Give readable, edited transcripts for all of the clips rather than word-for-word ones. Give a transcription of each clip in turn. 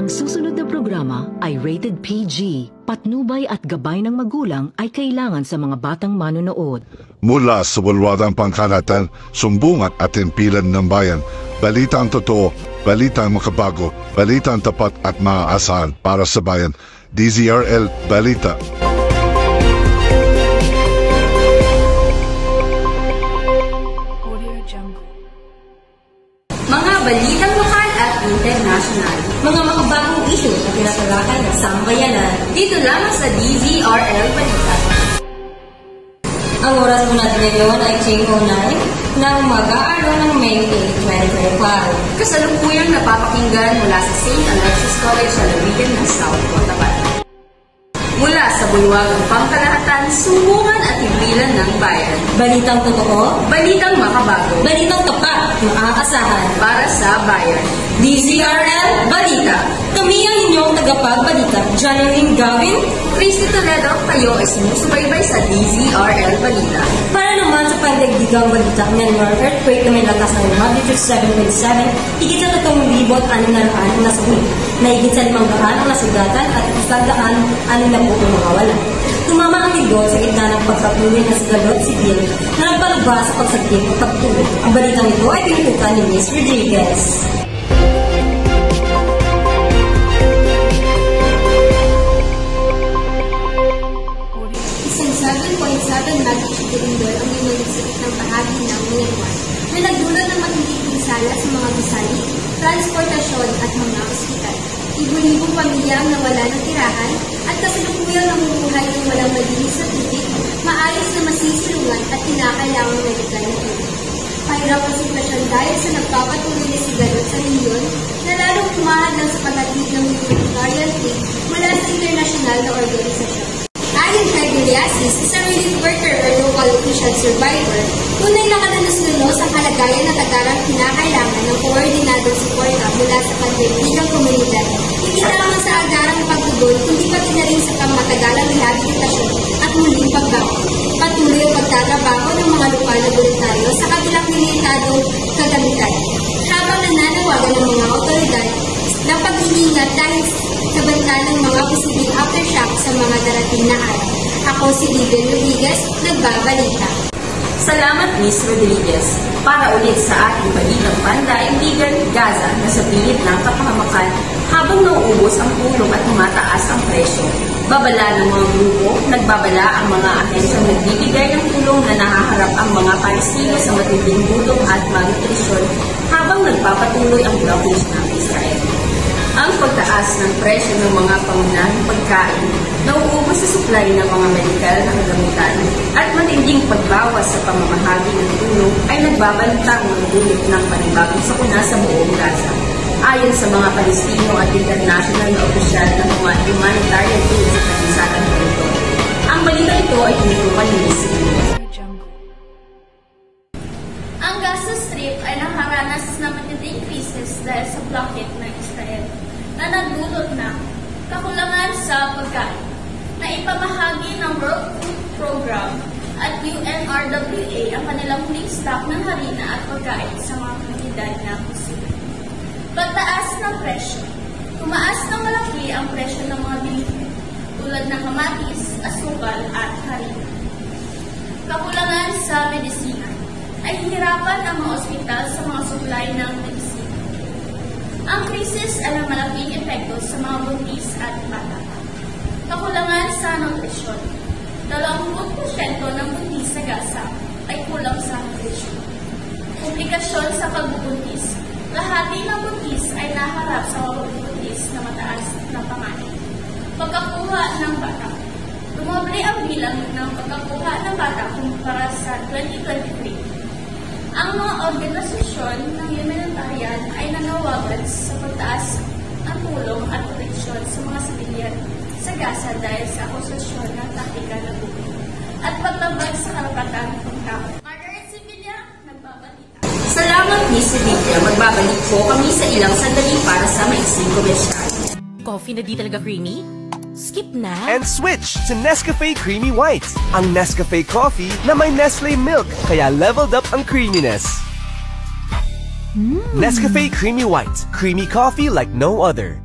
Ang susunod na programa ay rated PG. Patnubay at gabay ng magulang ay kailangan sa mga batang manonood. Mula sa bulwadang pangkalatan, sumbungan at timpilan ng bayan, balitang totoo, balitang makabago, balitang tapat at maaasahan para sa bayan. DZRL Balita. Mga balitang lokal at international. Mga makabagong issue na tinatalakay ng sambayanan. Dito lamang sa DZRL Balita. Ang oras po natin ngayon ay 10:09 na umaga araw ng May 8, 2025. Kasalukuyang napapakinggan mula sa St. Alexis College sa Lamigan ng South Cotabato. Mula sa bulwagang pangkalahatan, sumbungan at himpilan ng bayan. Balitang totoo, balitang makabago, balitang tapat, maaasahan para sa bayan. DZRL Balita. Kami ang inyong tagapagbalita. January Gavin, Christy Toledo, kayo ay sumusubaybay sa DZRL Balita. Para naman sa pandaigdigang balita, Myanmar earthquake na may lakas ng magnitude 7.7, higit sa 3,600 ang nasawi, na higit sa 500 ang nasugatan at 160 ang mawawala. Tumama ang lindol sa gitna ng pagpatuloy na sigalot sibil na nagpalaba sa pagsagip at pagtulog. Ang balitang ito ay pinutukan ni Ms. Rodriguez. Isang 7.7 magnitude lindol ang binuligsik ng bahagi ng Myanmar na nagdulot ng matinding pinsala sa mga gusali, transportasyon at mga ospital. Libo-libong pamilya ang nawala ng tirahan at kasalukuyang namumuhay ng walang malinis na tubig, maayos na masisilungan at kinakailangang medikal na tubig. Pahirap ang sitwasyon dahil sa nagpapatuloy na sigalot sa rehiyon na lalong humahadlang sa paghatid ng humanitarian aid mula sa internasyonal na organisasyon. Ayon kay Giliasis, isang relief worker or local official survivor, tunay na kananos-lunos ang kalagayan na tagarang kinakailangan ng koordinadong suporta mula sa pandaigdigang komunidad. Hindi lamang sa agarang pagtugon, kundi pati na rin sa pangmatagalang rehabilitasyon at muling pagbago. Patuloy ang pagtatrabaho ng mga lokal na voluntaryo sa kanilang limitadong kagamitan. Habang nananawagan ng mga otoridad ng pag-iingat dahil sa banta ng mga posibleng aftershock sa mga darating na araw. Ako si Vivian Rodriguez, nagbabalita. Salamat, Ms. Rodriguez. Para ulit sa ating balitang pandaigdigan, Gaza na sa pilit ng kapahamakan habang nauubos ang tulong at tumataas ang presyo. Babala ng mga grupo, nagbabala ang mga ahensyang nagbibigay ng tulong na nahaharap ang mga Palestino sa matinding gutom at malnutrisyon habang nagpapatuloy ang blockage ng Israel. Ang pagtaas ng presyo ng mga pangunahing pagkain, nauubos sa supply ng mga medikal na kagamitan, at matinding pagbawas sa pamamahagi ng tulong ay nagbabalitang magdulot ng panibagong sakuna sa buong Gaza. Ayon sa mga Palestino at international na opisyal ng mga humanitarian aid sa kabisagang teritoryo. Ang balita ito ay tinutukan ni Ms. Ang Gaza Strip ay nakaranas ng matinding krisis dahil sa blockade ng Israel na nagdulot ng kakulangan sa pagkain na ipamahagi ng World Food Program at UNRWA ang kanilang huling stock ng harina at pagkain sa mga komunidad na posible. Pagtaas ng presyo. Tumaas ng malaki ang presyo ng mga bilihin tulad ng kamatis, asukal at harina. Kakulangan sa medisina. Ay hihirapan ang mga ospital sa mga supply ng medisina. Ang krisis ay may malaking epekto sa mga buntis at bata. Kakulangan sa nutrisyon. 20% ng buntis sa Gaza ay kulang sa nutrisyon. Komplikasyon sa pagbubuntis. Lahati ng buntis ay naharap sa pagbubuntis na mataas na panganib. Pagkakuha ng bata. Dumoble ang bilang ng pagkakuha ng bata kumpara sa 2023. Ang mga organisasyon ng humanitarian ay nanawagan sa pagtaas ng tulong at proteksyon sa mga sibilyan sa Gaza dahil sa akusasyon ng taktika na buhay at paglabag sa karapatan ng tao. Margaret Sevilla, nagbabalita. Salamat, Ms. Sevilla. Magbabalik po kami sa ilang sandali para sa maiksing komersyal. Coffee na di talaga creamy? Skip na. And switch to Nescafe Creamy White. Ang Nescafe coffee na may Nestle milk, kaya leveled up ang creaminess. Nescafe Creamy White. Creamy coffee like no other.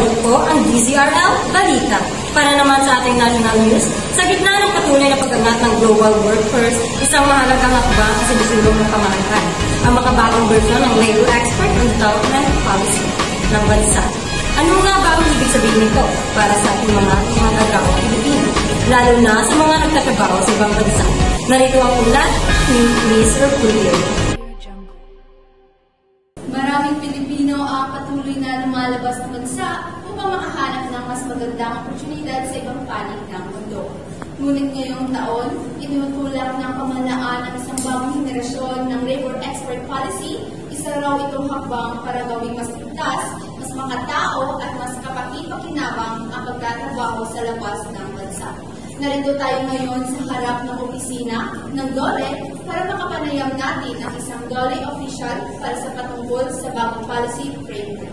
Ibabalik ko ang DZRL Balita. Para naman sa ating national news, sa gitna ng patuloy na pag-angat ng global workforce, isang mahalagang hakbang sa sinusulong ng pamahalaan, ang makabagong bersyon ng Labor Export and Development Policy ng bansa. Ano nga ba ang ibig sabihin nito para sa ating mga kagawang Pilipino, lalo na sa mga nagtatrabaho sa ibang bansa? Narito ang ulat ni Ms. Herculio. Maraming Pilipino ang patuloy na lumalabas ng bansa upang makahanap ng mas magandang oportunidad sa ibang panig ng mundo. Ngunit ngayong taon, itinutulak ng pamahalaan ng isang bagong henerasyon ng Labor Export Policy. Isa raw itong hakbang para gawing mas ligtas, mas makatao at mas kapaki-pakinabang ang pagtatrabaho sa labas ng bansa. Narito tayo ngayon sa harap ng opisina ng DOLE para makapanayam natin ang isang DOLE official para sa patungkol sa bagong policy framework.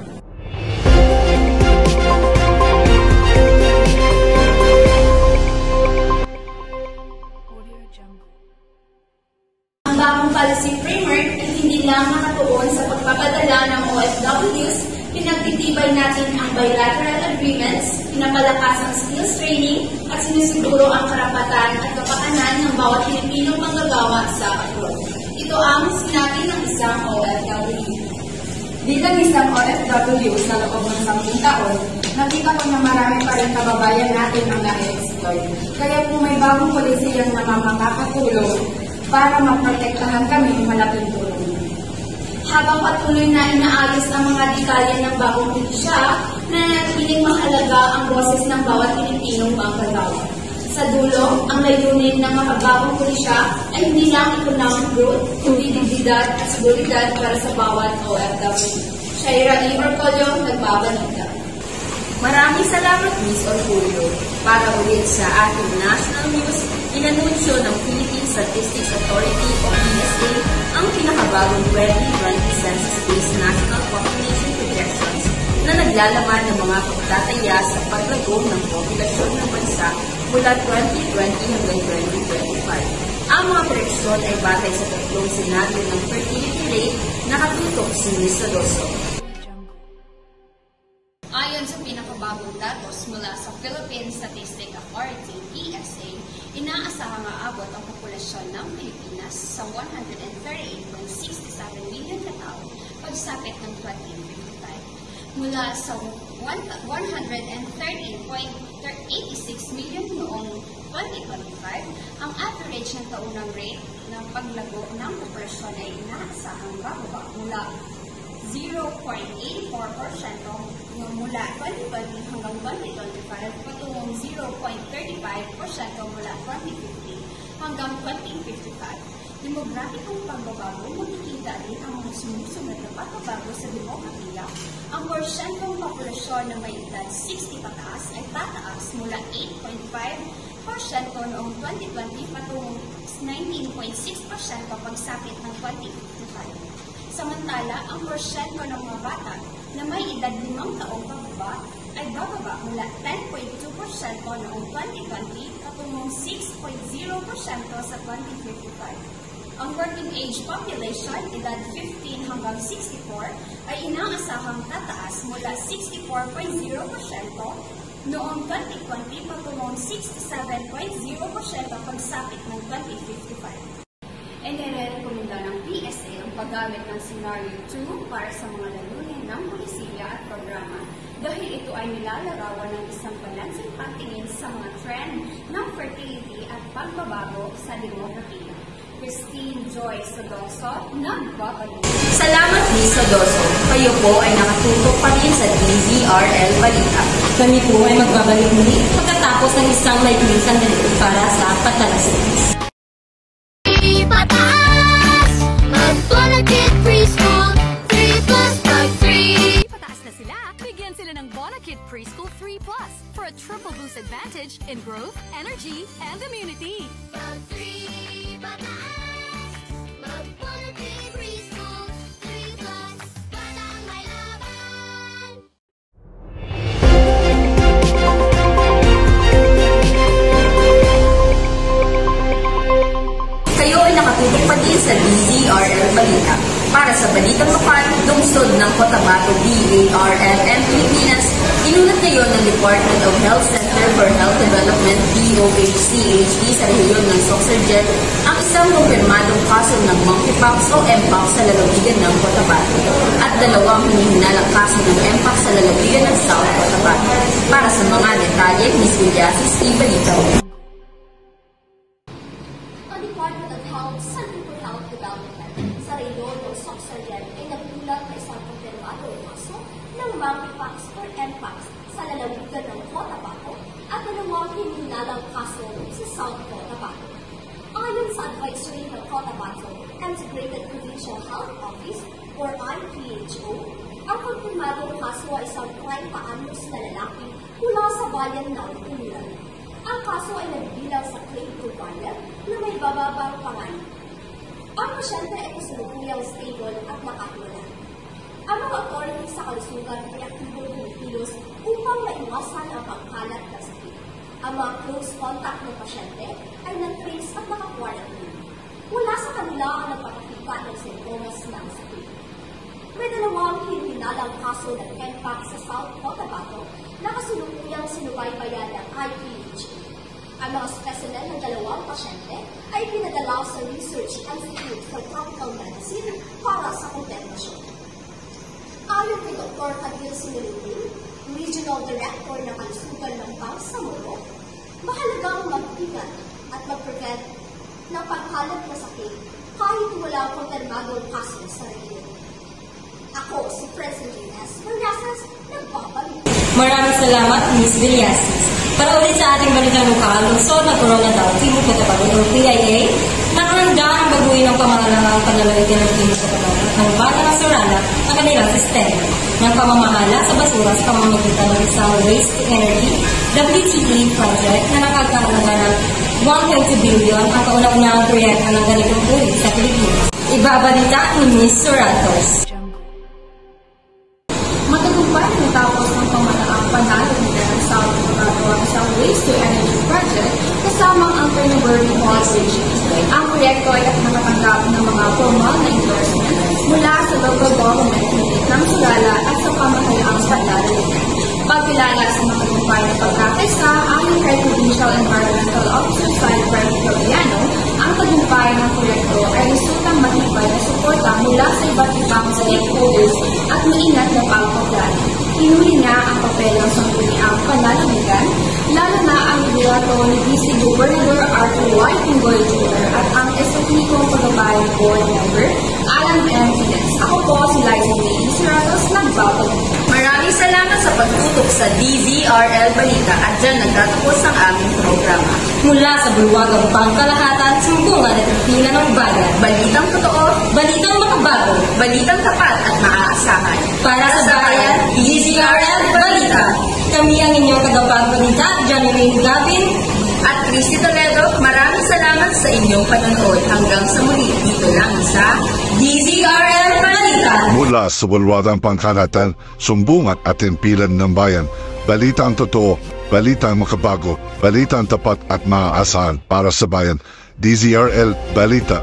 Ang bagong policy framework ay hindi lang nakatuon sa pagpapadala ng OFWs, pinagtitibay natin ang bilateral agreements, pinapalakas ang skills training, at sinusiguro ang karapatan at kapakanan ng bawat Pilipinong manggagawa sa abroad. Ito ang sinabi ng isang OFW. Bilang isang OFW sa loob ng 10 taon, nakita ko na marami pa rin kababayan natin ang na-exploit. Kaya kung may bagong polisiyang makakatulong para maprotektahan kami, malaking tulong. Habang patuloy na inaayos ang mga detalye ng bagong pulisya, nananatiling mahalaga ang boses ng bawat Pilipinong manggagawa. Sa dulo, ang layunin ng makabagong pulisya ay hindi lang economic growth, kundi dignidad at seguridad para sa bawat OFW. Shaira E. Orcolio, nagbabalita. Maraming salamat, Ms. Orculio. Para ulit sa ating national news, inanunsyo ng Philippine Statistics Authority o PSA ang pinakabagong 2020 Census-based National Population Projections na naglalaman ng mga pagtataya sa paglago ng populasyon ng bansa mula 2020 hanggang 2025. Ang mga proyeksyon ay batay sa tatlong senaryo ng fertility rate na katutok si Ms. Sadoso. Ayon sa pinakabagong datos mula sa Philippine Statistics Authority, PSA, inaasahang aabot ang populasyon ng Pilipinas sa 138.67 million katao pagsapit ng 2055. Mula sa 113.86 million noong 2025, ang average ng taunang rate ng paglago ng populasyon ay inaasahang bababa mula 0.84% mula 2020 hanggang 2025 patungong 0.35% mula 2050 hanggang 2055. Demograpikong pagbabago, makikita din ang mga sumusunod na pagbabago sa demografiya. Ang porsyentong populasyon na may edad 60 pataas ay tataas mula 8.5% noong 2020 patungong 19.6% pagsapit ng 2055. Samantala, ang porsyento ng mga bata na may edad 5 taong pababa ay bababa mula 10.2% noong 2020 patungong 6.0% sa 2055. Ang working age population, edad 15 hanggang 64, ay inaasahang tataas mula 64.0% noong 2020 patungong 67.0% pagsapit ng 2055. Inirekomenda ng PSA ang paggamit ng Scenario 2 para sa mga layunin ng pulisya at programa dahil ito ay nilalarawan ng isang balanseng pagtingin sa mga trend ng fertility at pagbabago sa demografiya. Christine Joy Sadoso, nagbabalik. Salamat, Ms. Sadoso. Kayo po ay nakatutok pa rin sa DZRL Balita. Kami po ay magbabalik muli pagkatapos ng isang maikling sandali para sa Patalastas. Pataas! Mag-Bonakid Preschool 3++3! Pataas na sila! Bigyan sila ng Bonakid Preschool 3+, for a triple boost advantage in growth, energy, and immunity. Pag-3 pataas! Mag-Bonakid Preschool 3+, batang may laban! Kayo ay nakatutok pa din sa DZRL Balita. Para sa Balitang Lokal, lungsod ng Cotabato, DARLM, Pilipinas, inulat ngayon ng Department of Health Center for Health Development, DOHCHD, sa rehiyon ng Soxargen ang isang kumpirmadong kaso ng monkeypox o mpox sa lalawigan ng Cotabato at 2 hinihinalang kaso ng mpox sa lalawigan ng South Cotabato. Para sa mga detalye, Ms. Villasis, ibalita mo. Ang Department of Health Center for Health Development sa rehiyon ng Soxargen ay nagulat na isang kumpirmadong kaso ng monkeypox or mpox sa lalawigan ng Cotabato at 2 hinihinalang kaso sa South Cotabato. Ayon sa advisory ng Cotabato Integrated Provincial Health Office or IPHO, ang kumpirmadong kaso ay isang 40 anyos na lalaki mula sa bayan ng Umulan. Ang kaso ay nagbilang sa claim provider na may bababang pangalan. Ang pasyente ay kasalukuyang stable at nakahiwala. Ang mga authorities sa kalusugan ay aktibong kumikilos upang maiwasan ang pagkalat ng sakit. Ang mga close contact ng pasyente ay na-trace at naka-quarantine. Wala sa kanila ang nagpapakita ng sintomas ng sakit. May 2 hinihinalang kaso ng mpox sa South Cotabato na kasalukuyang sinubaybayan ng IPHO. Ang mga specimen ng 2 pasyente ay pinadala sa Research Institute for Tropical Medicine para sa konfirmasyon. Ayon kay Dr. Adil Sinulupin, Regional Director ng Kalusugan ng Bangsamoro, mahalagang mag-ingat at mag-prevent ng pagkalat na sakit kahit wala kumpirmadong kaso sa rehiyon. Ako, si President S. Villasis, nagbabalik. Maraming salamat, Ms. Villasis. Para ulit sa ating balitang lokal, lungsod ng Corona daw, Timog Cotabato o PIA, nakahanda ang baguhin ng pamahalaan panlalawigan ng Timog Cotabato at ng bata ng Sorana ang kanilang sistema ng pamamahala sa basura sa pamamagitan ng isang Waste to Energy WTE project na nakakahalaga ng 1.2 billion ang kauna-unahang proyekto ng ganitong uri sa Pilipinas. Ibabalita ni Ms. Soratos. Matagumpay natapos ng pamalaang panalawin ng South Cotabato ang isang Waste to Energy project kasama ang Entrepreneur Corporation. Ang proyekto ay nakatanggap ng mga formal na endorsement mula sa local government unit ng Surala at sa pamahalaang panlalawigan. Pagkilala sa matagumpay na pagkakaisa, ayon kay Provincial Environmental Officer Side Victoriano, ang tagumpay ng proyekto ay resultang matibay na suporta mula sa iba't ibang stakeholders at maingat na pagpaplano. Hinuli niya ang papel ng sangguniang panlalawigan, lalo na ang liderato ni DC Gobernador Arthur Y. Pingoy Jr. at ang Estratégikong Pagabay Board Member, Alan M. Pines. Ako po si Liza May Siratos, nagbabalik. Maraming salamat sa pagtutok sa DZRL Balita at dyan nagtatapos ang aming programa. Mula sa bulwagang pangkalahatan, sumbungan at pipila ng bayan. Balitang totoo, balitang makabago, balitang tapat at maaasahan. Para sa bayan, DZRL Balita. Kami ang inyong kagapag-balita, Johnny Wayne Gavin at Christy Toledo. Maraming salamat sa inyong panonood. Hanggang sa muli, dito lang sa DZRL Balita. Mula sa bulwadang pangkalahatan, sumbungan at timpilan ng bayan. Balitang totoo, balitang makabago, balitang tapat at maaasahan para sa bayan. DZRL Balita.